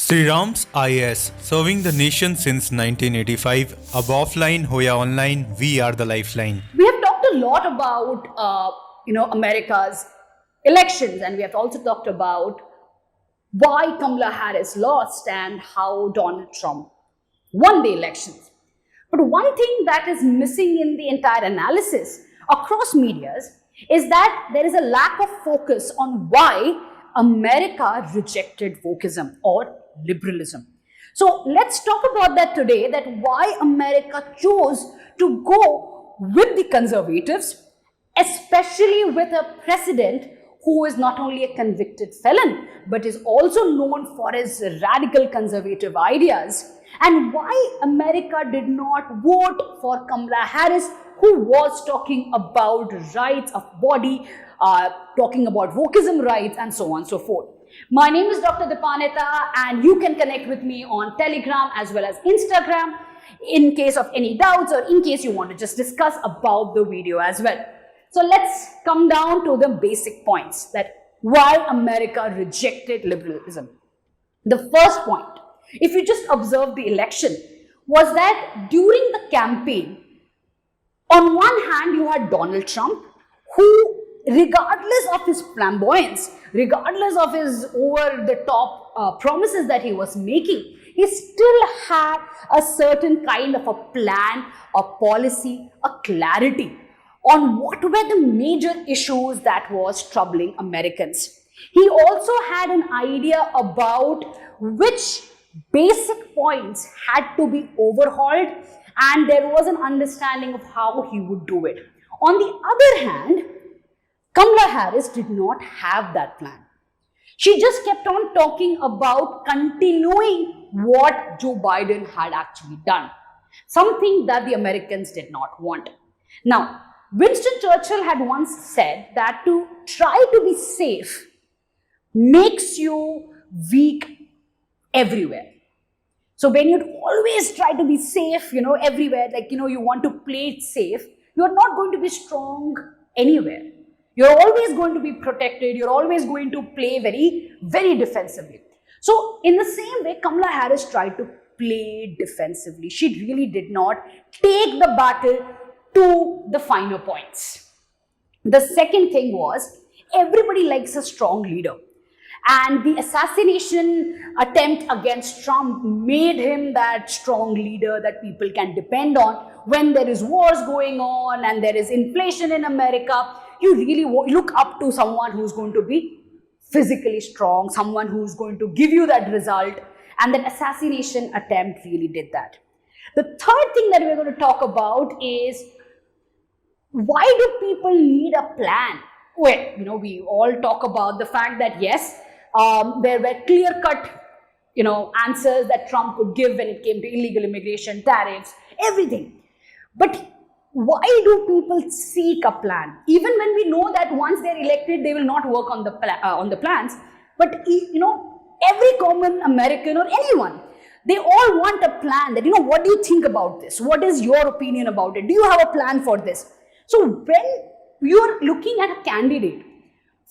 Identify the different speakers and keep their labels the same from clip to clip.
Speaker 1: SRIRAM's IS, serving the nation since 1985. Ab offline, hoya online, we are the lifeline.
Speaker 2: We have talked a lot about, America's elections, and we have also talked about why Kamala Harris lost and how Donald Trump won the elections. But one thing that is missing in the entire analysis across medias is that there is a lack of focus on why America rejected Workism or liberalism. So let's talk about that today, that why America chose to go with the conservatives, especially with a president who is not only a convicted felon, but is also known for his radical conservative ideas, and why America did not vote for Kamala Harris, who was talking about rights of body, talking about Workism rights, and so on and so forth. My name is Dr. Dipanwita, and you can connect with me on Telegram as well as Instagram in case of any doubts or in case you want to just discuss about the video as well. So let's come down to the basic points that why America rejected liberalism. The first point, if you just observe the election, was that during the campaign, on one hand, you had Donald Trump, who, regardless of his flamboyance, regardless of his over-the-top promises that he was making, he still had a certain kind of a plan, a policy, a clarity on what were the major issues that was troubling Americans. He also had an idea about which basic points had to be overhauled, and there was an understanding of how he would do it. On the other hand, Kamala Harris did not have that plan. She just kept on talking about continuing what Joe Biden had actually done, something that the Americans did not want. Now, Winston Churchill had once said that to try to be safe makes you weak everywhere. So when you always try to be safe, everywhere, like, you want to play it safe, you're not going to be strong anywhere. You're always going to be protected. You're always going to play very, very defensively. So in the same way, Kamala Harris tried to play defensively. She really did not take the battle to the finer points. The second thing was, everybody likes a strong leader. And the assassination attempt against Trump made him that strong leader that people can depend on. When there is wars going on and there is inflation in America, you really look up to someone who's going to be physically strong, someone who's going to give you that result. And that assassination attempt really did that. The third thing that we're going to talk about is, why do people need a plan? Well, we all talk about the fact that yes, there were clear-cut, answers that Trump could give when it came to illegal immigration, tariffs, everything. But why do people seek a plan? Even when we know that once they're elected, they will not work on the plans. But every common American or anyone, they all want a plan. That what do you think about this? What is your opinion about it? Do you have a plan for this? So when you're looking at a candidate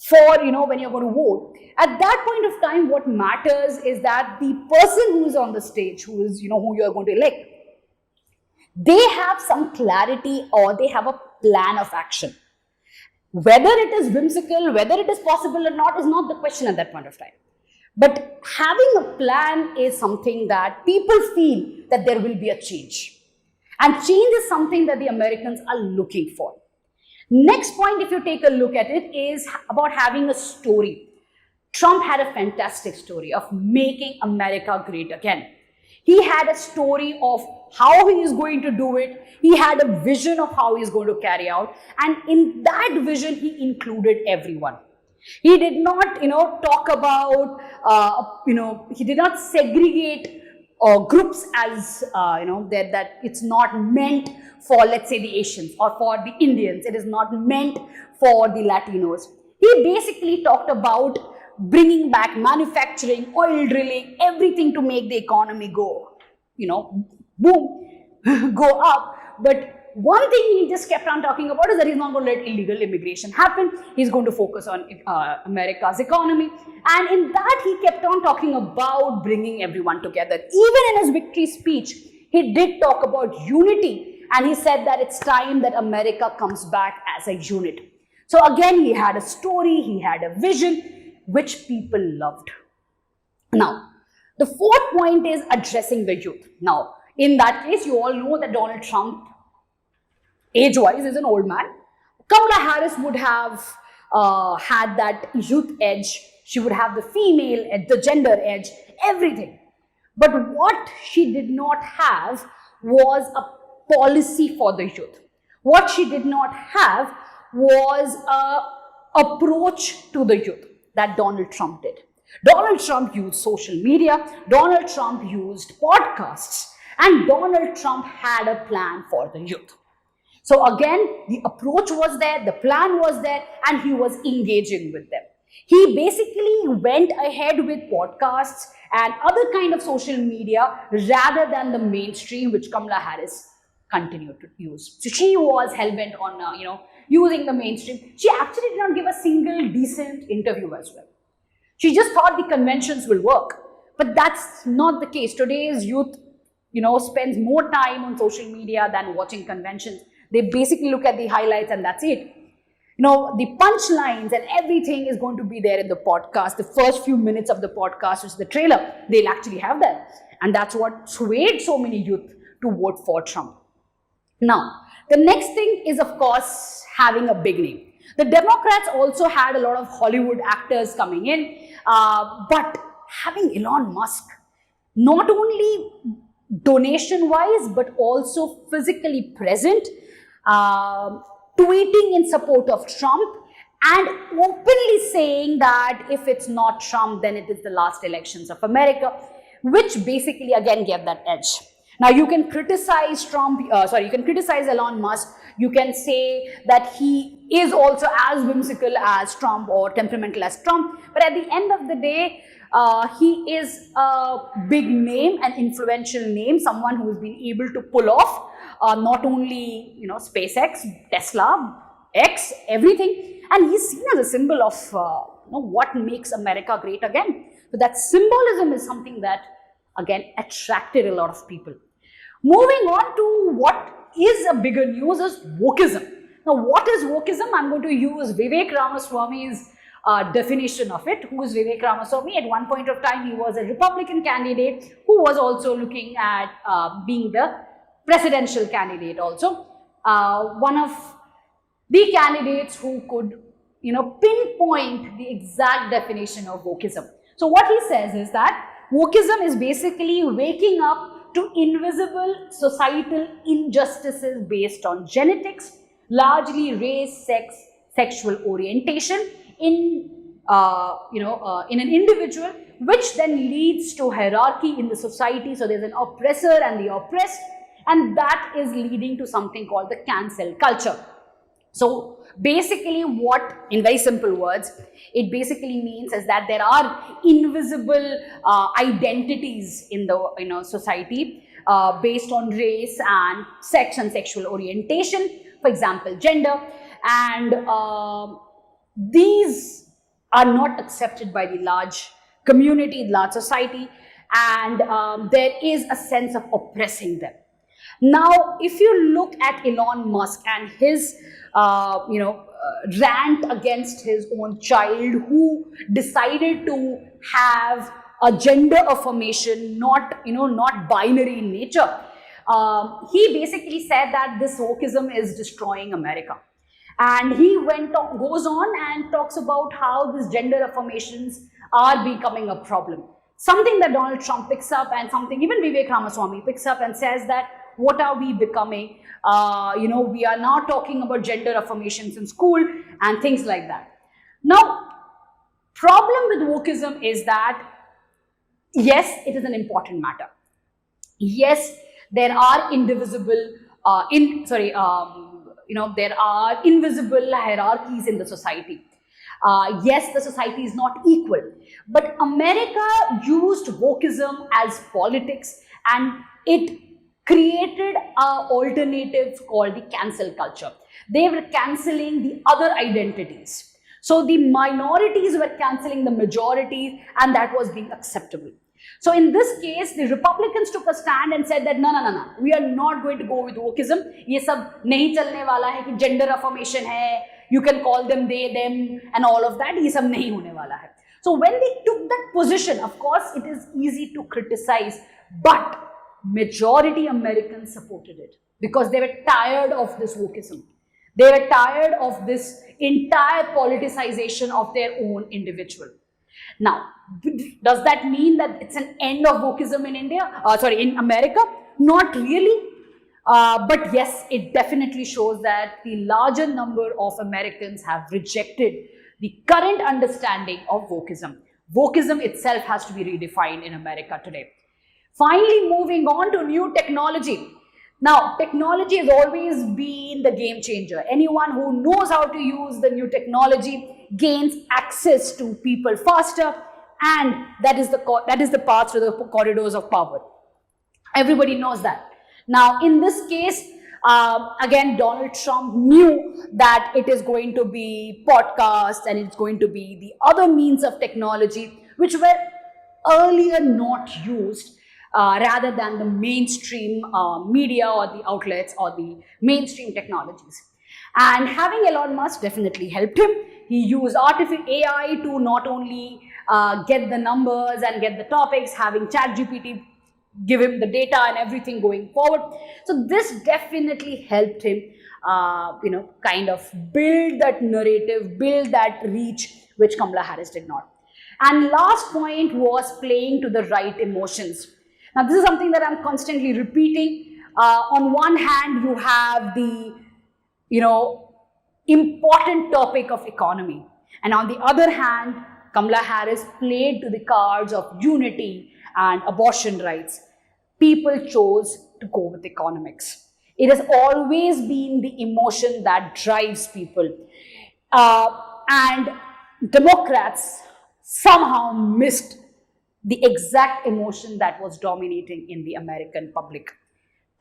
Speaker 2: for, when you're going to vote, at that point of time, what matters is that the person who is on the stage, who is, who you're going to elect, they have some clarity or they have a plan of action. Whether it is whimsical, whether it is possible or not is not the question at that point of time. But having a plan is something that people feel that there will be a change. And change is something that the Americans are looking for. Next point, if you take a look at it, is about having a story. Trump had a fantastic story of making America great again. He had a story of how he is going to do it. He had a vision of how he is going to carry out. And in that vision, he included everyone. He did not, talk about, he did not segregate groups as, that it's not meant for, let's say, the Asians or for the Indians. It is not meant for the Latinos. He basically talked about bringing back manufacturing, oil drilling, everything to make the economy go, boom, go up. But One thing he just kept on talking about is that he's not going to let illegal immigration happen. He's going to focus on America's economy. And in that, he kept on talking about bringing everyone together. Even in his victory speech, he did talk about unity. And he said that it's time that America comes back as a unit. So again, he had a story, he had a vision, which people loved. Now, the fourth point is addressing the youth. Now, in that case, you all know that Donald Trump, age-wise, is an old man. Kamala Harris would have had that youth edge. She would have the female edge, the gender edge, everything. But what she did not have was a policy for the youth. What she did not have was an approach to the youth that Donald Trump did. Donald Trump used social media, Donald Trump used podcasts, and Donald Trump had a plan for the youth. So again, the approach was there, the plan was there, and he was engaging with them. He basically went ahead with podcasts and other kind of social media rather than the mainstream, which Kamala Harris continued to use. So she was hell-bent on, using the mainstream. She actually did not give a single decent interview as well. She just thought the conventions will work. But that's not the case. Today's youth, spends more time on social media than watching conventions. They basically look at the highlights and that's it. The punchlines and everything is going to be there in the podcast. The first few minutes of the podcast, which is the trailer, they'll actually have that. And that's what swayed so many youth to vote for Trump. Now, the next thing is, of course, having a big name. The Democrats also had a lot of Hollywood actors coming in, but having Elon Musk, not only donation-wise, but also physically present, tweeting in support of Trump, and openly saying that if it's not Trump, then it is the last elections of America, which basically again gave that edge. Now you can criticize you can criticize Elon Musk. You can say that he is also as whimsical as Trump or temperamental as Trump. But at the end of the day, he is a big name, an influential name, someone who has been able to pull off not only SpaceX, Tesla, X, everything, and he's seen as a symbol of what makes America great again. So that symbolism is something that again attracted a lot of people. Moving on to what is a bigger news is Workism. Now, what is Workism? I'm going to use Vivek Ramaswamy's definition of it. Who is Vivek Ramaswamy? At one point of time, he was a Republican candidate who was also looking at being the presidential candidate also. One of the candidates who could, pinpoint the exact definition of Workism. So what he says is that Workism is basically waking up to invisible societal injustices based on genetics, largely race, sex, sexual orientation in an individual, which then leads to hierarchy in the society. So there's an oppressor and the oppressed, and that is leading to something called the cancel culture. So basically what, in very simple words, it basically means is that there are invisible identities in the society based on race and sex and sexual orientation, for example, gender, and these are not accepted by the large community, large society, and there is a sense of oppressing them. Now, if you look at Elon Musk and his rant against his own child who decided to have a gender affirmation, not binary in nature, he basically said that this wokeism is destroying America. And he goes on and talks about how these gender affirmations are becoming a problem. Something that Donald Trump picks up, and something even Vivek Ramaswamy picks up and says that what are we becoming? We are now talking about gender affirmations in school and things like that. Now, problem with wokeism is that, yes, it is an important matter. Yes, there are there are invisible hierarchies in the society. Yes, the society is not equal. But America used wokeism as politics, and it created an alternative called the cancel culture. They were cancelling the other identities. So the minorities were cancelling the majorities, and that was being acceptable. So in this case, the Republicans took a stand and said that no, we are not going to go with wokeism. ये सब नहीं चलने वाला है कि gender affirmation है, you can call them they, them, and all of that. ये सब नहीं होने वाला है. So when they took that position, of course, it is easy to criticize, but majority Americans supported it because they were tired of this wokeism. They were tired of this entire politicization of their own individual. Now, does that mean that it's an end of wokeism in in America? Not really. But yes, it definitely shows that the larger number of Americans have rejected the current understanding of wokeism. Wokeism itself has to be redefined in America today. Finally, moving on to new technology. Now, technology has always been the game changer. Anyone who knows how to use the new technology gains access to people faster, and that is the path to the corridors of power. Everybody knows that. Now, in this case, again, Donald Trump knew that it is going to be podcasts and it's going to be the other means of technology which were earlier not used, rather than the mainstream media or the outlets or the mainstream technologies. And having Elon Musk definitely helped him. He used artificial AI to not only get the numbers and get the topics, having ChatGPT give him the data and everything going forward. So this definitely helped him, kind of build that narrative, build that reach, which Kamala Harris did not. And last point was playing to the right emotions. Now, this is something that I'm constantly repeating. On one hand, you have the, important topic of economy. And on the other hand, Kamala Harris played to the cards of unity and abortion rights. People chose to go with economics. It has always been the emotion that drives people. And Democrats somehow missed the exact emotion that was dominating in the American public.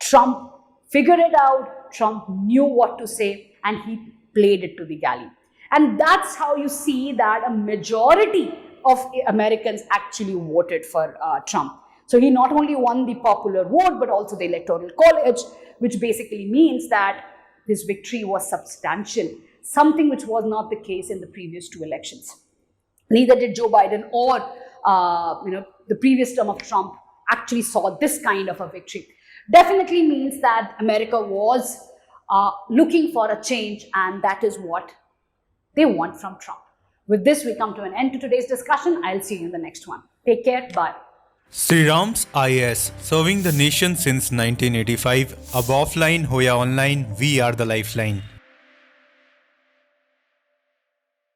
Speaker 2: Trump figured it out, Trump knew what to say, and he played it to the galley. And that's how you see that a majority of Americans actually voted for Trump. So he not only won the popular vote, but also the electoral college, which basically means that his victory was substantial, something which was not the case in the previous two elections. Neither did Joe Biden or the previous term of Trump actually saw this kind of a victory. Definitely means that America was looking for a change, and that is what they want from Trump. With this, we come to an end to today's discussion. I'll see you in the next one. Take care. Bye.
Speaker 1: SRIRAM's IS, serving the nation since 1985. अब offline हो या online, we are the lifeline.